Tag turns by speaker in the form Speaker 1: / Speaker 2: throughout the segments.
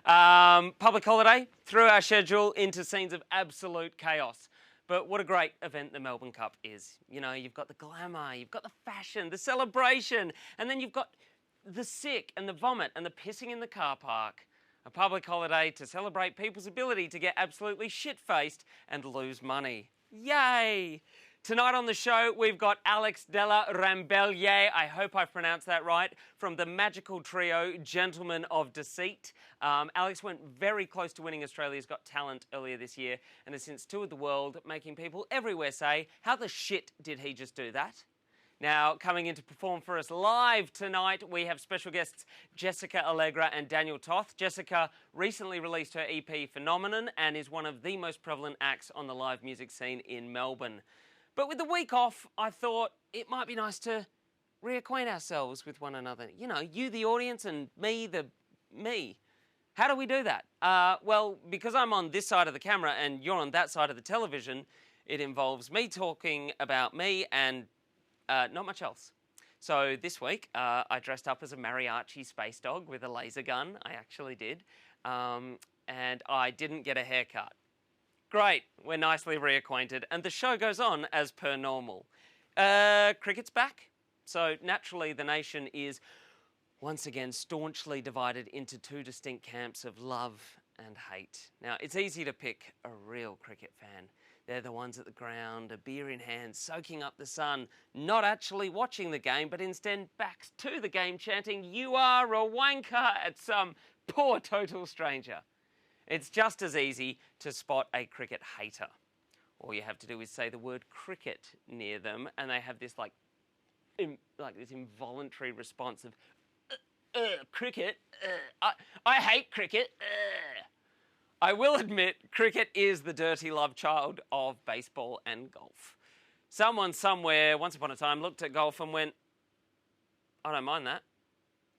Speaker 1: Public holiday threw our schedule into scenes of absolute chaos. But what a great event the Melbourne Cup is. You know, you've got the glamour, you've got the fashion, the celebration, and then you've got the sick and the vomit and the pissing in the car park. A public holiday to celebrate people's ability to get absolutely shit-faced and lose money. Yay! Tonight on the show, we've got Alex de la Rambellier, I hope I've pronounced that right, from the magical trio Gentlemen of Deceit. Alex went very close to winning Australia's Got Talent earlier this year and has since toured the world, making people everywhere say, how the shit did he just do that? Now, coming in to perform for us live tonight, we have special guests Jessica Allegra and Daniel Toth. Jessica recently released her EP Phenomenon and is one of the most prevalent acts on the live music scene in Melbourne. But with the week off, I thought it might be nice to reacquaint ourselves with one another. You know, you the audience and me the me. How do we do that? Well, because I'm on this side of the camera and you're on that side of the television, it involves me talking about me and not much else. So this week, I dressed up as a mariachi space dog with a laser gun. I actually did. And I didn't get a haircut. Great, we're nicely reacquainted. And the show goes on as per normal. Cricket's back. So naturally, the nation is once again staunchly divided into two distinct camps of love and hate. Now, it's easy to pick a real cricket fan. They're the ones at the ground, a beer in hand, soaking up the sun, not actually watching the game, but instead backs to the game chanting, "You are a wanker," at some poor total stranger. It's just as easy to spot a cricket hater. All you have to do is say the word cricket near them, and they have this like this involuntary response of, cricket, I hate cricket, I will admit, cricket is the dirty love child of baseball and golf. Someone somewhere, once upon a time, looked at golf and went, I don't mind that.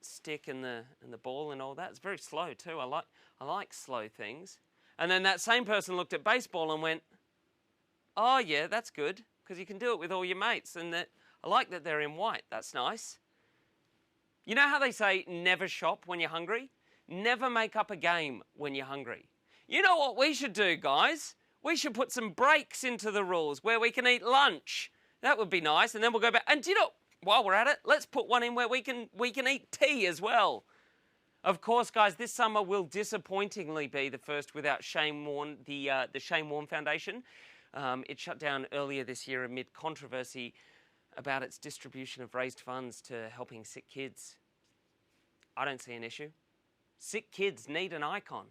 Speaker 1: Stick and the ball and all that. It's very slow too. I like slow things. And then that same person looked at baseball and went, oh yeah, that's good, because you can do it with all your mates. And that I like that they're in white. That's nice. You know how they say never shop when you're hungry? Never make up a game when you're hungry. You know what we should do, guys? We should put some breaks into the rules where we can eat lunch. That would be nice, and then we'll go back. And do you know, while we're at it, let's put one in where we can eat tea as well. Of course, guys, this summer will disappointingly be the first without Shane Warne, the Shane Warne Foundation. It shut down earlier this year amid controversy about its distribution of raised funds to helping sick kids. I don't see an issue. Sick kids need an icon.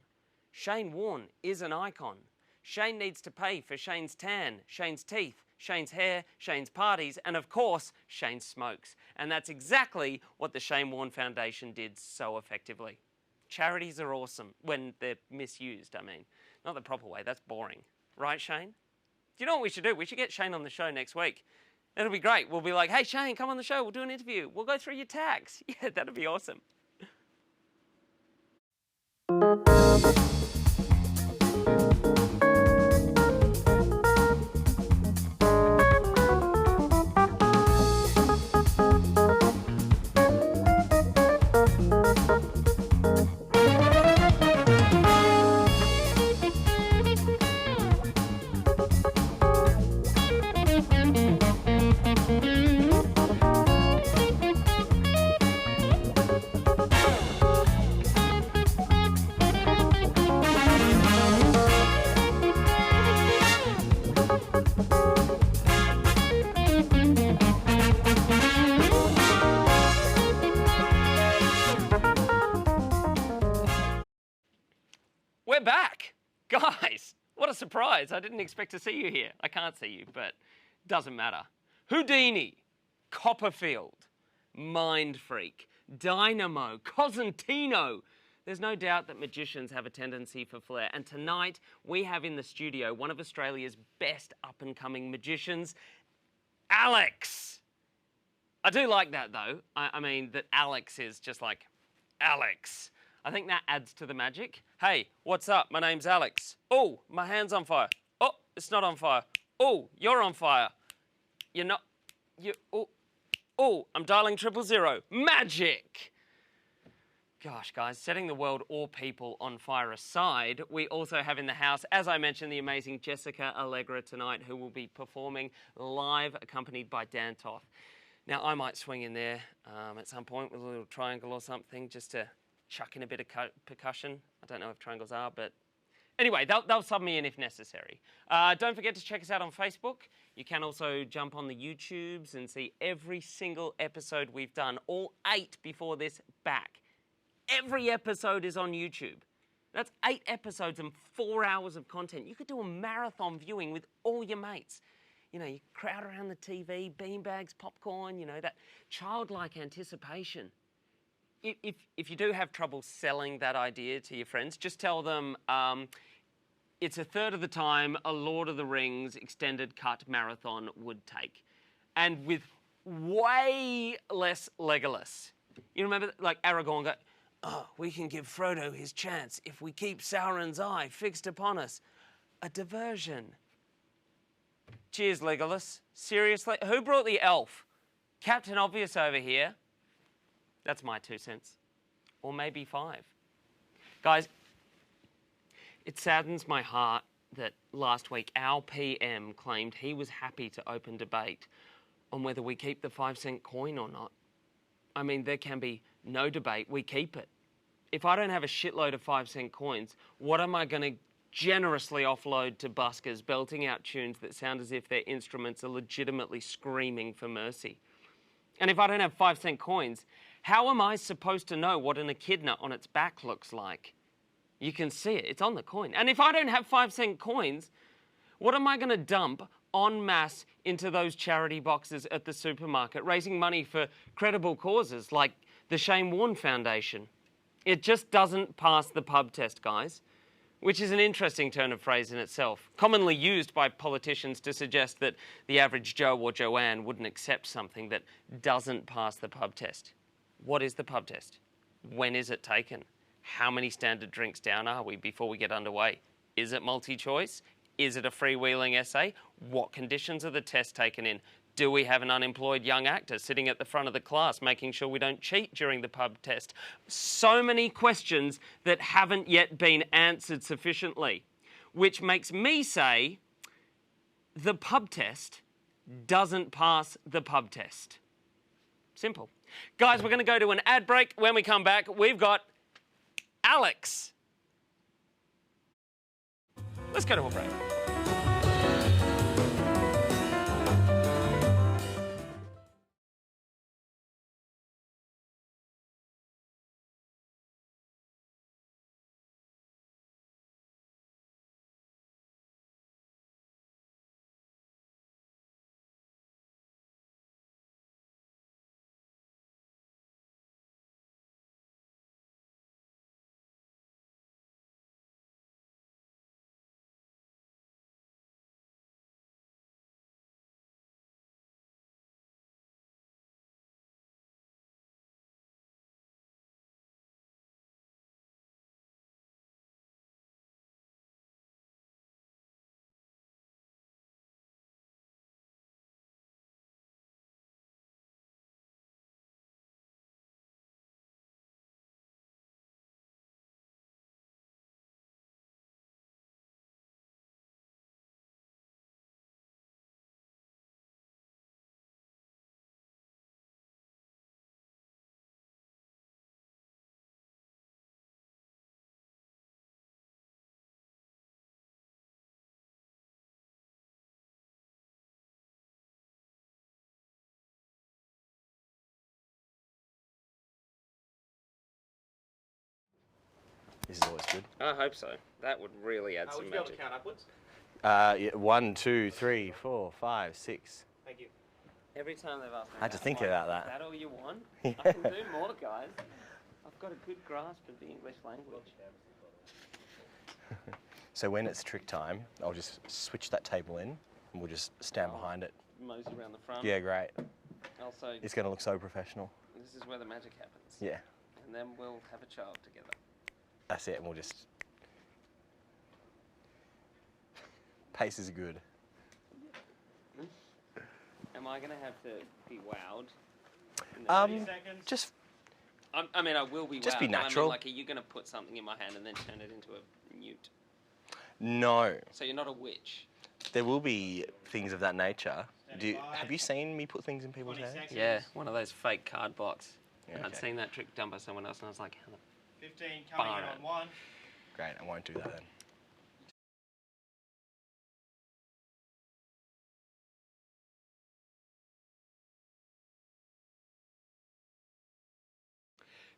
Speaker 1: Shane Warne is an icon. Shane needs to pay for Shane's tan, Shane's teeth, Shane's hair, Shane's parties, and of course, Shane's smokes. And that's exactly what the Shane Warne Foundation did so effectively. Charities are awesome when they're misused, I mean. Not the proper way, that's boring. Right, Shane? Do you know what we should do? We should get Shane on the show next week. It'll be great. We'll be like, hey, Shane, come on the show. We'll do an interview. We'll go through your tax. Yeah, that'd be awesome. We're back. Guys, what a surprise. I didn't expect to see you here. I can't see you, but doesn't matter. Houdini, Copperfield, Mind Freak, Dynamo, Cosentino. There's no doubt that magicians have a tendency for flair. And tonight, we have in the studio one of Australia's best up-and-coming magicians, Alex. I do like that, though. I mean, that Alex is just like Alex. I think that adds to the magic. Hey, what's up? My name's Alex. Oh, my hand's on fire. Oh, it's not on fire. Oh, you're on fire. You're not. Oh, I'm dialing 000. Magic. Gosh, guys, setting the world or people on fire aside, we also have in the house, as I mentioned, the amazing Jessica Allegra tonight, who will be performing live, accompanied by Dan Toth. Now, I might swing in there at some point with a little triangle or something, just to chuck in a bit of percussion. I don't know if triangles are, but anyway, they'll sub me in if necessary. Don't forget to check us out on Facebook. You can also jump on the YouTubes and see every single episode we've done, all 8 before this, back. Every episode is on YouTube. That's 8 episodes and 4 hours of content. You could do a marathon viewing with all your mates. You know, you crowd around the TV, beanbags, popcorn, you know, that childlike anticipation. If you do have trouble selling that idea to your friends, just tell them it's a third of the time a Lord of the Rings extended cut marathon would take. And with way less Legolas. You remember, like, Aragorn go, "Oh, we can give Frodo his chance if we keep Sauron's eye fixed upon us." A diversion. Cheers, Legolas. Seriously? Who brought the elf? Captain Obvious over here. That's my 2 cents. Or maybe 5. Guys, it saddens my heart that last week our PM claimed he was happy to open debate on whether we keep the 5-cent coin or not. I mean, there can be no debate. We keep it. If I don't have a shitload of 5-cent coins, what am I going to generously offload to buskers belting out tunes that sound as if their instruments are legitimately screaming for mercy? And if I don't have 5-cent coins, how am I supposed to know what an echidna on its back looks like? You can see it. It's on the coin. And if I don't have 5-cent coins, what am I going to dump en masse into those charity boxes at the supermarket, raising money for credible causes like the Shane Warne Foundation? It just doesn't pass the pub test, guys, which is an interesting turn of phrase in itself, commonly used by politicians to suggest that the average Joe or Joanne wouldn't accept something that doesn't pass the pub test. What is the pub test? When is it taken? How many standard drinks down are we before we get underway? Is it multi-choice? Is it a freewheeling essay? What conditions are the tests taken in? Do we have an unemployed young actor sitting at the front of the class making sure we don't cheat during the pub test? So many questions that haven't yet been answered sufficiently, which makes me say the pub test doesn't pass the pub test. Simple. Guys, we're going to go to an ad break. When we come back, we've got Alex. Let's go to a break.
Speaker 2: This is always good.
Speaker 1: I hope so. That would really add some
Speaker 3: Would you be able to
Speaker 1: magic.
Speaker 3: count upwards?
Speaker 2: Yeah, 1, 2, 3, 4, 5, 6.
Speaker 3: Thank you.
Speaker 1: Every time they've asked me,
Speaker 2: I had to
Speaker 1: that,
Speaker 2: think
Speaker 1: I'm like,
Speaker 2: about that.
Speaker 1: Is that all you want? I can do more, guys. I've got a good grasp of the English language.
Speaker 2: So when it's trick time, I'll just switch that table in and we'll just stand behind it.
Speaker 1: Mosey around the front.
Speaker 2: Yeah, great.
Speaker 1: Also,
Speaker 2: It's going to look so professional.
Speaker 1: this is where the magic happens.
Speaker 2: Yeah,
Speaker 1: And then we'll have a child together.
Speaker 2: that's it. And we'll just... Pace is good.
Speaker 1: Am I going to have to be wowed? In the
Speaker 3: 30 seconds.
Speaker 2: Just...
Speaker 1: I mean, I will be
Speaker 2: Just
Speaker 1: wowed.
Speaker 2: be
Speaker 1: but
Speaker 2: natural.
Speaker 1: I mean, like, are you going to put something in my hand and then turn it into a newt?
Speaker 2: No.
Speaker 1: So you're not a witch?
Speaker 2: There will be things of that nature. Have you seen me put things in people's hands?
Speaker 1: Yeah, one of those fake card blocks.
Speaker 2: Yeah,
Speaker 1: And I'd
Speaker 2: okay.
Speaker 1: seen that trick done by someone else, and I was like, how the
Speaker 3: 15 coming
Speaker 1: Bar
Speaker 3: in
Speaker 1: it.
Speaker 3: on 1.
Speaker 2: Great, I won't do that then.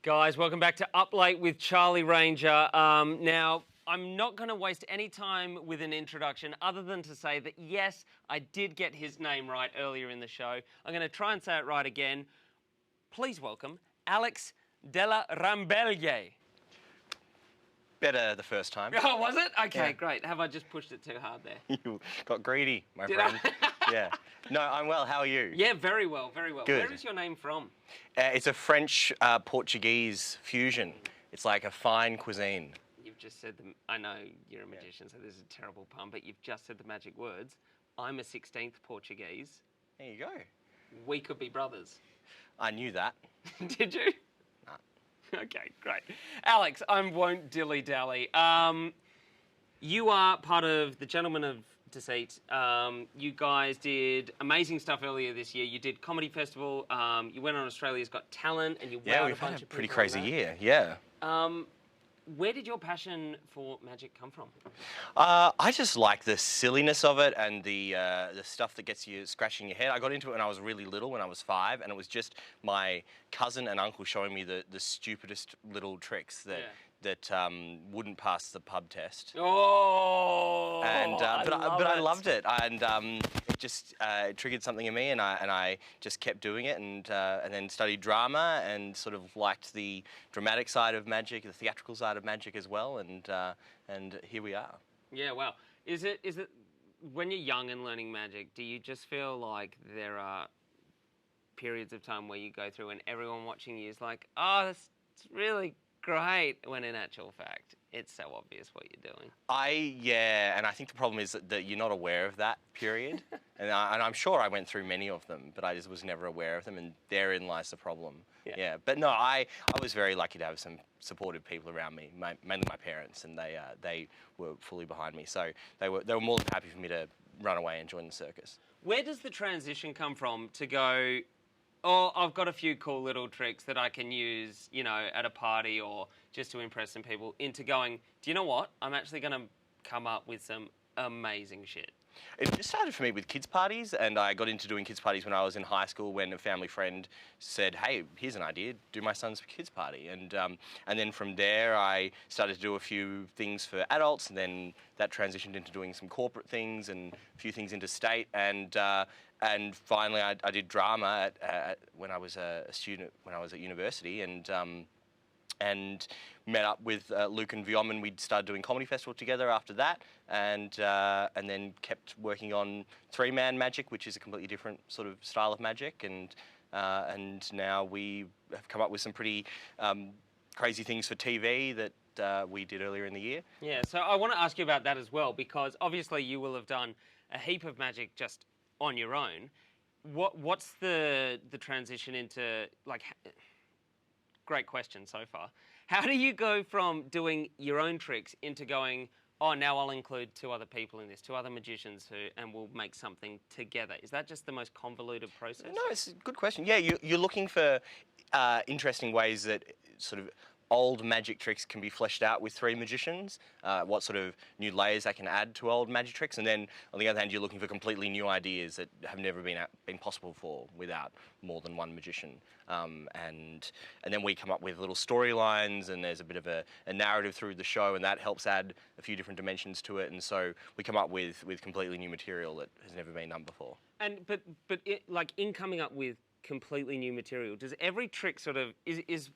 Speaker 1: Guys, welcome back to Uplate with Charlie Ranger. Now, I'm not going to waste any time with an introduction other than to say that, yes, I did get his name right earlier in the show. I'm going to try and say it right again. Please welcome Alex Della Rambeglie.
Speaker 2: Better the first time.
Speaker 1: Oh, was it? Okay,
Speaker 2: Yeah.
Speaker 1: great. Have I just pushed it too hard there?
Speaker 2: You got greedy, my
Speaker 1: Did
Speaker 2: friend.
Speaker 1: I?
Speaker 2: Yeah. No, I'm well. How are you?
Speaker 1: Yeah, very well, very well.
Speaker 2: Good.
Speaker 1: Where is your name from?
Speaker 2: It's a French-Portuguese fusion. It's like a fine cuisine.
Speaker 1: You've just said I know you're a magician, so this is a terrible pun, but you've just said the magic words. I'm a 16th Portuguese.
Speaker 2: There you go.
Speaker 1: We could be brothers.
Speaker 2: I knew that.
Speaker 1: Did you?
Speaker 2: No.
Speaker 1: Okay, great. Alex, I won't dilly-dally. You are part of the Gentlemen of Deceit. You guys did amazing stuff earlier this year. You did Comedy Festival. You went on Australia's Got Talent, and you
Speaker 2: Yeah,
Speaker 1: wowed
Speaker 2: we've
Speaker 1: a bunch
Speaker 2: had a
Speaker 1: of
Speaker 2: pretty
Speaker 1: people on
Speaker 2: crazy
Speaker 1: that.
Speaker 2: year. Yeah.
Speaker 1: Where did your passion for magic come from?
Speaker 2: I just like the silliness of it and the stuff that gets you scratching your head. I got into it when I was really little, when I was 5, and it was just my cousin and uncle showing me the stupidest little tricks that wouldn't pass the pub test.
Speaker 1: Oh,
Speaker 2: But I loved it, and it just triggered something in me, and I just kept doing it, and then studied drama, and sort of liked the dramatic side of magic, the theatrical side of magic as well, and here we are.
Speaker 1: Yeah, wow. Is it when you're young and learning magic, do you just feel like there are periods of time where you go through and everyone watching you is like, oh, that's really great, when in actual fact, it's so obvious what you're doing?
Speaker 2: And I think the problem is that you're not aware of that period, and I'm sure I went through many of them, but I just was never aware of them, and therein lies the problem. Yeah. But no, I was very lucky to have some supportive people around me, mainly my parents, and they were fully behind me, so they were more than happy for me to run away and join the circus.
Speaker 1: Where does the transition come from to go, oh, I've got a few cool little tricks that I can use, at a party or just to impress some people, into going, do you know what? I'm actually going to come up with some amazing shit.
Speaker 2: It just started for me with kids' parties, and I got into doing kids' parties when I was in high school, when a family friend said, hey, here's an idea, do my son's kids' party. And then from there, I started to do a few things for adults, and then that transitioned into doing some corporate things and a few things interstate. And finally, I did drama when I was a student, when I was at university, and met up with Luke and Viom, and we'd started doing Comedy Festival together after that, and then kept working on three-man magic, which is a completely different sort of style of magic, and now we have come up with some pretty crazy things for TV that we did earlier in the year.
Speaker 1: Yeah, so I want to ask you about that as well, because obviously you will have done a heap of magic just on your own. What's the transition into, like, great question so far. How do you go from doing your own tricks into going, oh, now I'll include 2 other people in this, 2 other magicians and we'll make something together? Is that just the most convoluted process?
Speaker 2: No, it's a good question. Yeah, you're looking for interesting ways that sort of old magic tricks can be fleshed out with 3 magicians, what sort of new layers they can add to old magic tricks, and then on the other hand, you're looking for completely new ideas that have never been possible before without more than 1 magician. And then we come up with little storylines, and there's a bit of a narrative through the show, and that helps add a few different dimensions to it, and so we come up with completely new material that has never been done before.
Speaker 1: And but like, in coming up with completely new material, does every trick sort of is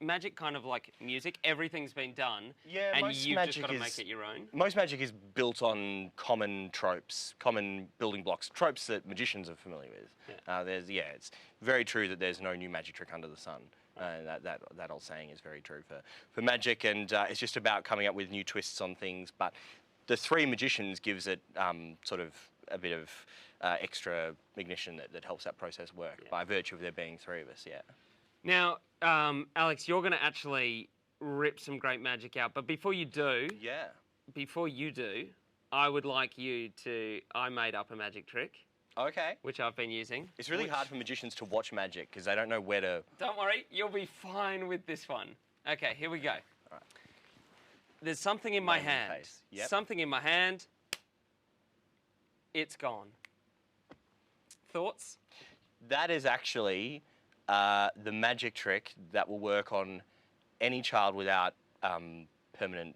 Speaker 1: magic kind of like music? Everything's been done,
Speaker 2: yeah,
Speaker 1: and you've just got to make it your own?
Speaker 2: Most magic is built on common tropes, common building blocks, tropes that magicians are familiar with. Yeah. It's very true that there's no new magic trick under the sun. That old saying is very true for magic, and it's just about coming up with new twists on things. But the 3 magicians gives it sort of a bit of extra ignition that helps that process work by virtue of there being 3 of us, yeah.
Speaker 1: Now, Alex, you're going to actually rip some great magic out. But before you do,
Speaker 2: Yeah.
Speaker 1: I would like you to... I made up a magic trick,
Speaker 2: Okay.
Speaker 1: which I've been using.
Speaker 2: It's really hard for magicians to watch magic because they don't know where to...
Speaker 1: Don't worry, you'll be fine with this one. Okay, here we go.
Speaker 2: All right.
Speaker 1: There's something in my
Speaker 2: Wave in the
Speaker 1: hand.
Speaker 2: face. Yep.
Speaker 1: Something in my hand. It's gone. Thoughts?
Speaker 2: That is actually the magic trick that will work on any child without permanent...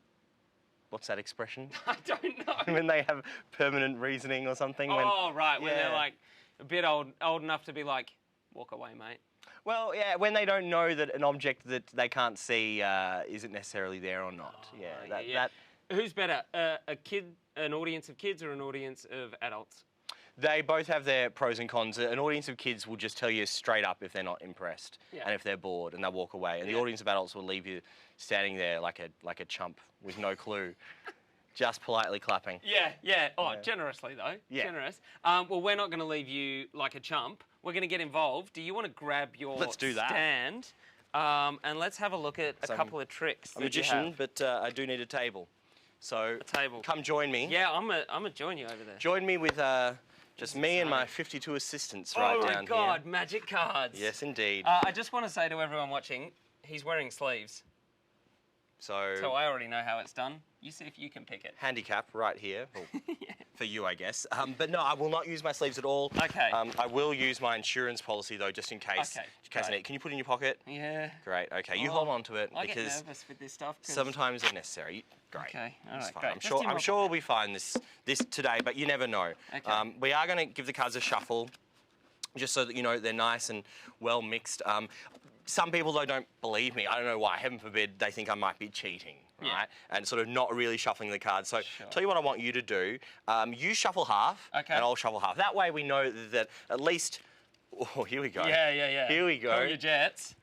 Speaker 2: What's that expression?
Speaker 1: I don't know.
Speaker 2: When they have permanent reasoning or something.
Speaker 1: Oh, right, when they're
Speaker 2: Yeah.
Speaker 1: like a bit old enough to be like, walk away, mate.
Speaker 2: Well, yeah, when they don't know that an object that they can't see isn't necessarily there or not. That
Speaker 1: Who's better, a kid, an audience of kids, or an audience of adults?
Speaker 2: they both have their pros and cons. An audience of kids will just tell you straight up if they're not impressed and if they're bored, and they'll walk away. And the audience of adults will leave you standing there like a chump with no clue, just politely clapping.
Speaker 1: Yeah. Oh, generously though.
Speaker 2: Yeah.
Speaker 1: Generous. Well, we're not going to leave you like a chump. We're going to get involved. Do you want to grab your
Speaker 2: Let's do that.
Speaker 1: stand? And let's have a look at a couple of tricks.
Speaker 2: I'm a magician, but I do need a table. So
Speaker 1: table.
Speaker 2: come join me.
Speaker 1: Yeah, I'm gonna join you over there.
Speaker 2: Join me with just me and my 52 assistants right down here.
Speaker 1: Oh my God, magic cards.
Speaker 2: Yes, indeed.
Speaker 1: I just want to say to everyone watching, he's wearing sleeves. So I already know how it's done. You see if you can pick it.
Speaker 2: Handicap right here. Well, for you, I guess. But no, I will not use my sleeves at all.
Speaker 1: Okay.
Speaker 2: I will use my insurance policy, though, just in case.
Speaker 1: Okay,
Speaker 2: In case I need. Can you put it in your pocket?
Speaker 1: Yeah.
Speaker 2: Great. Okay. You hold on to it
Speaker 1: I get
Speaker 2: because
Speaker 1: nervous with this stuff.
Speaker 2: sometimes they're necessary. Great.
Speaker 1: Okay. All
Speaker 2: It's
Speaker 1: right.
Speaker 2: fine.
Speaker 1: Great.
Speaker 2: I'm
Speaker 1: Just
Speaker 2: sure.
Speaker 1: in my
Speaker 2: I'm sure we'll be fine this today, but you never know.
Speaker 1: Okay.
Speaker 2: We are going to give the cards a shuffle, just so that you know they're nice and well mixed. Some people though don't believe me. I don't know why. Heaven forbid they think I might be cheating.
Speaker 1: Yeah.
Speaker 2: Right, and sort of not really shuffling the cards. So, tell you what I want you to do. You shuffle half,
Speaker 1: Okay.
Speaker 2: and I'll shuffle half. That way we know that at least... Oh, here we go.
Speaker 1: Yeah.
Speaker 2: Here we go.
Speaker 1: Call your jets.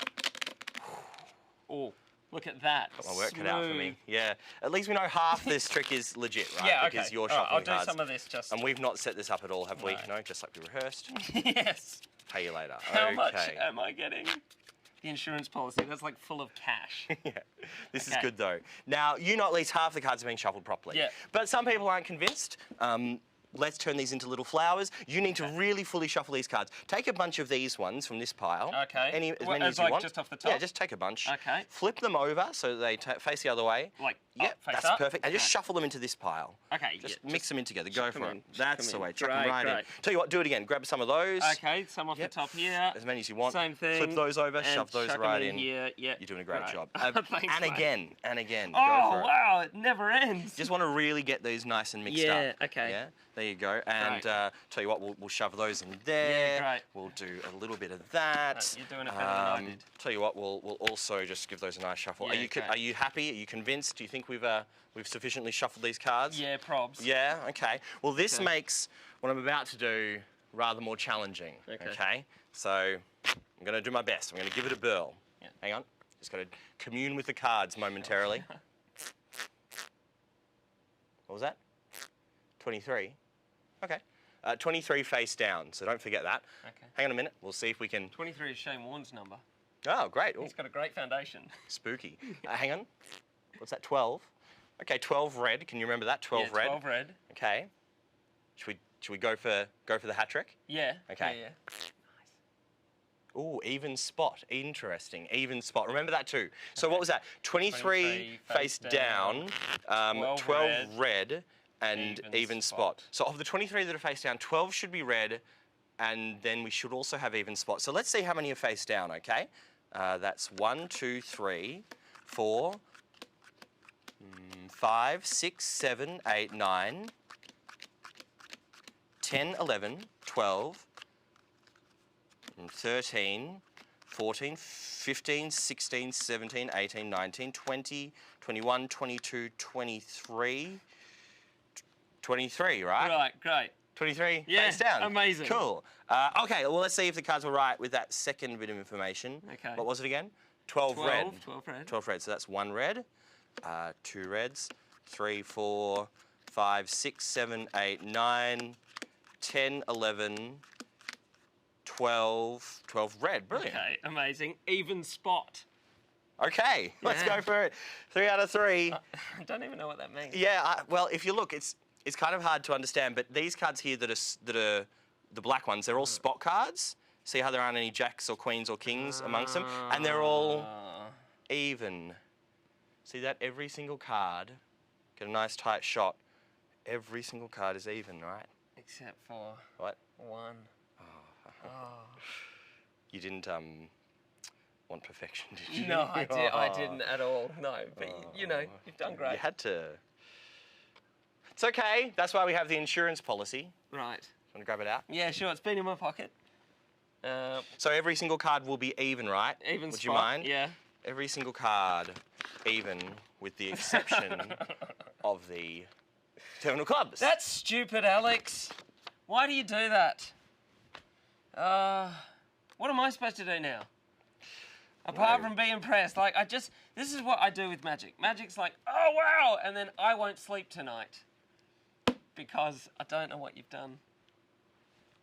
Speaker 1: Oh, look at that.
Speaker 2: Got my work cut out for me. Yeah. At least we know half this trick is legit, right?
Speaker 1: Yeah, okay.
Speaker 2: Because you're
Speaker 1: All right,
Speaker 2: shuffling
Speaker 1: I'll do
Speaker 2: cards.
Speaker 1: some of this just...
Speaker 2: And we've not set this up at all, have we?
Speaker 1: No.
Speaker 2: No, just like we rehearsed.
Speaker 1: Yes.
Speaker 2: Pay you later.
Speaker 1: How
Speaker 2: okay.
Speaker 1: much am I getting? The insurance policy, that's like full of cash.
Speaker 2: Yeah. This is
Speaker 1: Okay.
Speaker 2: good though. Now, you know at least half the cards are being shuffled properly.
Speaker 1: Yeah.
Speaker 2: But some people aren't convinced. Let's turn these into little flowers. You need to really fully shuffle these cards. Take a bunch of these ones from this pile.
Speaker 1: Okay.
Speaker 2: As
Speaker 1: Well,
Speaker 2: many as you
Speaker 1: like
Speaker 2: want.
Speaker 1: just off the top?
Speaker 2: Yeah, just take a bunch.
Speaker 1: Okay.
Speaker 2: Flip them over so they face the other way.
Speaker 1: Like,
Speaker 2: Yep,
Speaker 1: face
Speaker 2: that's
Speaker 1: up?
Speaker 2: perfect. And just
Speaker 1: Okay.
Speaker 2: shuffle them into this pile.
Speaker 1: Okay,
Speaker 2: Just
Speaker 1: yeah,
Speaker 2: mix them in together. Go
Speaker 1: chuck
Speaker 2: for
Speaker 1: them
Speaker 2: it.
Speaker 1: in, chuck
Speaker 2: That's
Speaker 1: them
Speaker 2: the
Speaker 1: in.
Speaker 2: way. Chuck them
Speaker 1: Great,
Speaker 2: right in.
Speaker 1: great.
Speaker 2: Tell you what, do it again. Grab some of those.
Speaker 1: Okay, some off the top here.
Speaker 2: As many as you want.
Speaker 1: Same thing.
Speaker 2: Flip those over,
Speaker 1: and
Speaker 2: shove those
Speaker 1: chuck 'em
Speaker 2: right in.
Speaker 1: Here. Yeah.
Speaker 2: You're doing a great job.
Speaker 1: Thanks,
Speaker 2: and
Speaker 1: mate.
Speaker 2: again, and again. Go
Speaker 1: Oh,
Speaker 2: for it.
Speaker 1: wow, it never ends.
Speaker 2: Just want to really get these nice and mixed
Speaker 1: Yeah,
Speaker 2: up.
Speaker 1: okay.
Speaker 2: Yeah, there you go. And
Speaker 1: Great.
Speaker 2: tell you what, we'll shove those in there.
Speaker 1: Yeah, great.
Speaker 2: We'll do a little bit of that.
Speaker 1: You're doing it better than I did.
Speaker 2: Tell you what, we'll also just give those a nice shuffle.
Speaker 1: Yeah, okay.
Speaker 2: Are you happy? Are you convinced? Do you think we've sufficiently shuffled these cards?
Speaker 1: Yeah, probs.
Speaker 2: Yeah. Okay. Well, this
Speaker 1: Okay.
Speaker 2: makes what I'm about to do rather more challenging.
Speaker 1: Okay.
Speaker 2: So I'm going to do my best. I'm going to give it a whirl.
Speaker 1: Yeah.
Speaker 2: Hang on. Just got to commune with the cards momentarily. What was that? 23. Okay. 23 face down, so don't forget that.
Speaker 1: Okay.
Speaker 2: Hang on a minute. We'll see if we can...
Speaker 1: 23 is Shane Warne's number.
Speaker 2: Oh, great. Ooh,
Speaker 1: He's got a great foundation.
Speaker 2: spooky. Hang on. What's that, 12? Okay, 12 red. Can you remember that? 12
Speaker 1: yeah,
Speaker 2: red.
Speaker 1: 12 red.
Speaker 2: Okay. Should we go for the hat trick?
Speaker 1: Yeah.
Speaker 2: Okay.
Speaker 1: Yeah.
Speaker 2: Ooh, even spot. Interesting. Even spot. Remember that too. So what was that? 23 face down, 12 red, and even spot. So of the 23 that are face down, 12 should be red, and then we should also have even spot. So let's see how many are face down, okay? That's 1, 2, 3, 4, 5, 6, 7, 8, 9, 10, 11, 12, 13, 14, 15, 16, 17, 18, 19, 20, 21, 22, 23, 23, right?
Speaker 1: Right, great.
Speaker 2: 23
Speaker 1: Yeah,
Speaker 2: face down.
Speaker 1: amazing.
Speaker 2: Cool. Okay, well, let's see if the cards were right with that second bit of information.
Speaker 1: Okay.
Speaker 2: What was it again? 12 red.
Speaker 1: 12 red.
Speaker 2: 12 red, so that's 1 red, 2 reds, 3, 4, 5, 6, 7, 8, 9, 10, 11, 12 red. Brilliant.
Speaker 1: Okay, amazing. Even spot.
Speaker 2: Okay, let's
Speaker 1: Yeah.
Speaker 2: go for it. 3 out of 3.
Speaker 1: I don't even know what that means.
Speaker 2: Yeah, well, if you look, it's kind of hard to understand, but these cards here that are the black ones, they're all spot cards. See how there aren't any jacks or queens or kings amongst them? And they're all even. See that? Every single card, get a nice tight shot. Every single card is even, right?
Speaker 1: Except for
Speaker 2: What?
Speaker 1: 1. Oh.
Speaker 2: You didn't want perfection, did you?
Speaker 1: No, I didn't at all. No, but you know, you've done great.
Speaker 2: You had to. It's okay. That's why we have the insurance policy.
Speaker 1: Right.
Speaker 2: Want to grab it out?
Speaker 1: Yeah, sure. It's been in my pocket.
Speaker 2: So every single card will be even, right?
Speaker 1: Even
Speaker 2: Would
Speaker 1: spot,
Speaker 2: you mind?
Speaker 1: Yeah.
Speaker 2: Every single card even, with the exception of the terminal clubs.
Speaker 1: That's stupid, Alex. Why do you do that? What am I supposed to do now? Apart from be impressed, like this is what I do with Magic. Magic's like, oh wow, and then I won't sleep tonight because I don't know what you've done.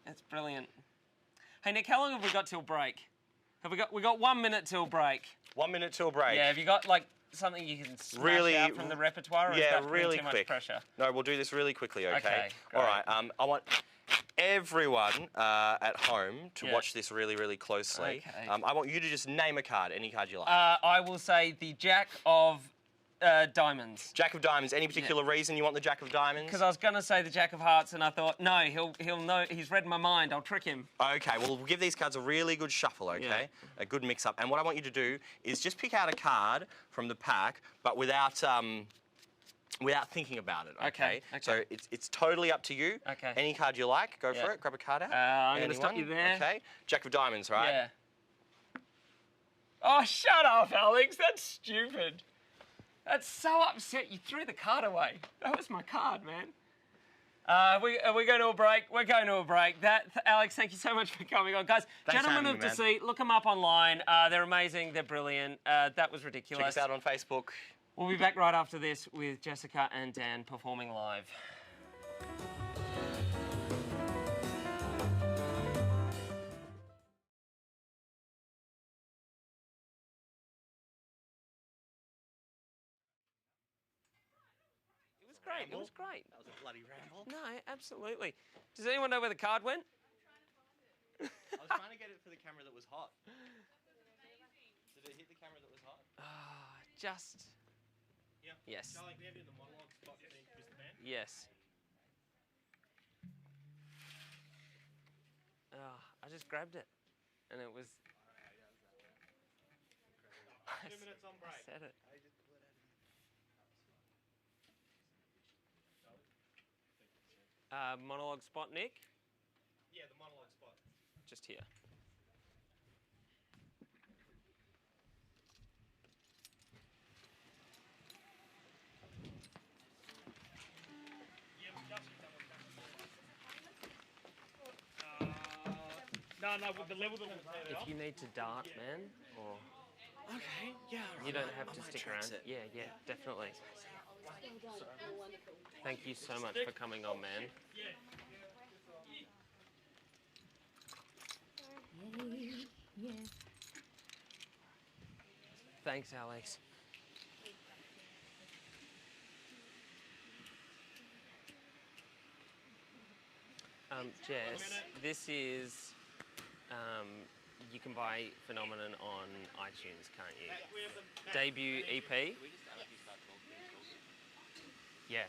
Speaker 1: It's brilliant. Hey Nick, how long have we got till break? We got 1 minute till break.
Speaker 2: 1 minute till break.
Speaker 1: Yeah, have you got like something you can smash out from the repertoire? Or is that
Speaker 2: really
Speaker 1: too
Speaker 2: quick.
Speaker 1: Much pressure?
Speaker 2: No, we'll do this really quickly, okay?
Speaker 1: Okay, great.
Speaker 2: All right. I want everyone at home to watch this really, really closely.
Speaker 1: Okay.
Speaker 2: I want you to just name a card, any card you like.
Speaker 1: I will say the Jack of Diamonds.
Speaker 2: Jack of Diamonds. Any particular reason you want the Jack of Diamonds?
Speaker 1: Because I was going to say the Jack of Hearts, and I thought, no, he'll know. He's read my mind. I'll trick him.
Speaker 2: Okay, well, we'll give these cards a really good shuffle, okay?
Speaker 1: Yeah.
Speaker 2: A good mix-up. And what I want you to do is just pick out a card from the pack, but without thinking about it, okay?
Speaker 1: Okay.
Speaker 2: So it's totally up to you.
Speaker 1: Okay.
Speaker 2: Any card you like, go for it. Grab a card out.
Speaker 1: I'm going to stop you there.
Speaker 2: Okay. Jack of Diamonds, right?
Speaker 1: Yeah. Oh, shut up, Alex. That's stupid. That's so upset. You threw the card away. That was my card, man. Are we going to a break? We're going to a break. Alex, thank you so much for coming on. Guys,
Speaker 2: Thanks
Speaker 1: Gentlemen
Speaker 2: for
Speaker 1: of
Speaker 2: having me,
Speaker 1: Deceit, look them up online. They're amazing. They're brilliant. That was ridiculous.
Speaker 2: Check us out on Facebook.
Speaker 1: We'll be back right after this with Jessica and Dan performing live. It was great.
Speaker 2: That was a bloody ramble.
Speaker 1: No, absolutely. Does anyone know where the card went?
Speaker 2: I was trying to get it for the camera that was hot. Did it hit the camera that was hot?
Speaker 1: Just.
Speaker 3: Yep.
Speaker 1: Yes.
Speaker 3: Charlie, we have you in the monologue spot, Mr. Man.
Speaker 1: Yes. I just grabbed it, and it was.
Speaker 3: 2 minutes on break.
Speaker 1: I said it. Monologue spot, Nick.
Speaker 3: Yeah, the monologue spot.
Speaker 1: Just here.
Speaker 3: No, with the level that we're
Speaker 1: If you need to dart, man, or
Speaker 2: Okay, yeah.
Speaker 1: you don't have to stick around. Yeah, definitely. Thank you so much for coming on, man. Thanks, Alex. Jess, this is, you can buy Phenomenon on iTunes, can't you? Debut EP? Yeah.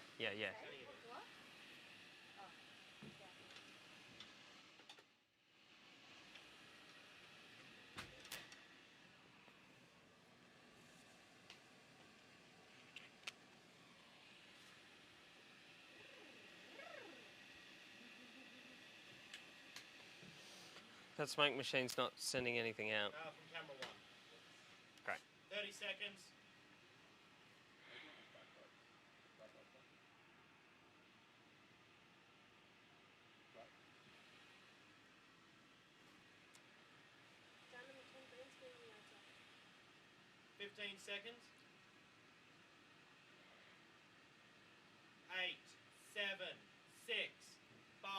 Speaker 1: That smoke machine's not sending anything out.
Speaker 3: from camera 1.
Speaker 1: Great.
Speaker 3: 30 seconds. Fifteen seconds. 8, 7, 6, 5,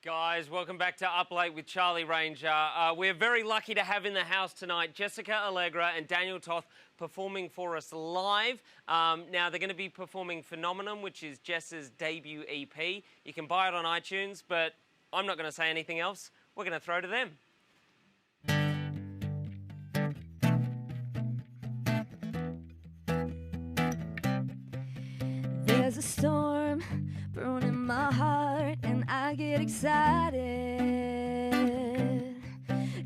Speaker 1: Guys, welcome back to Uplate with Charlie Ranger. We're very lucky to have in the house tonight Jessica Allegra and Daniel Toth performing for us live. Now, they're going to be performing Phenomenon, which is Jess's debut EP. You can buy it on iTunes, but I'm not going to say anything else. We're going to throw to them.
Speaker 4: There's a storm brewing in my heart and I get excited.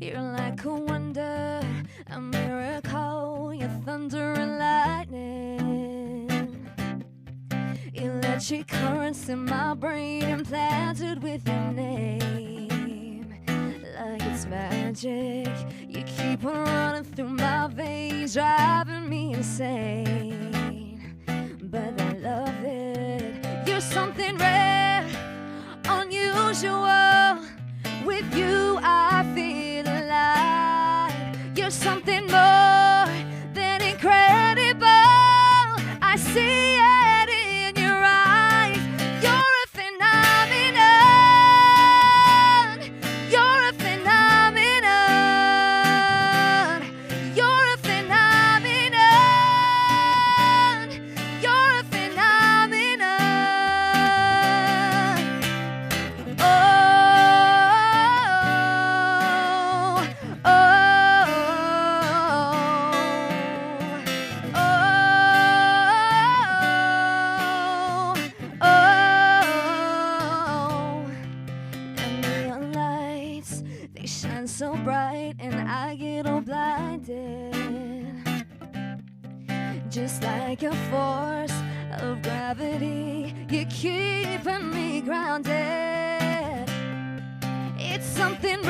Speaker 4: You're like a wonder, a miracle, you're thunder and lightning. Electric currents in my brain implanted with your name. Like it's magic, you keep on running through my veins, driving me insane. But I love it. You're something rare, unusual. With you I feel alive. You're something more than incredible. I see it in your eyes. You're a phenomenon. You're a phenomenon. You're a phenomenon. You're a phenomenon. Oh, oh, oh, oh, oh. And neon lights, they shine so bright, and I get all blinded. Just like a force of gravity, you're keeping me grounded. It's something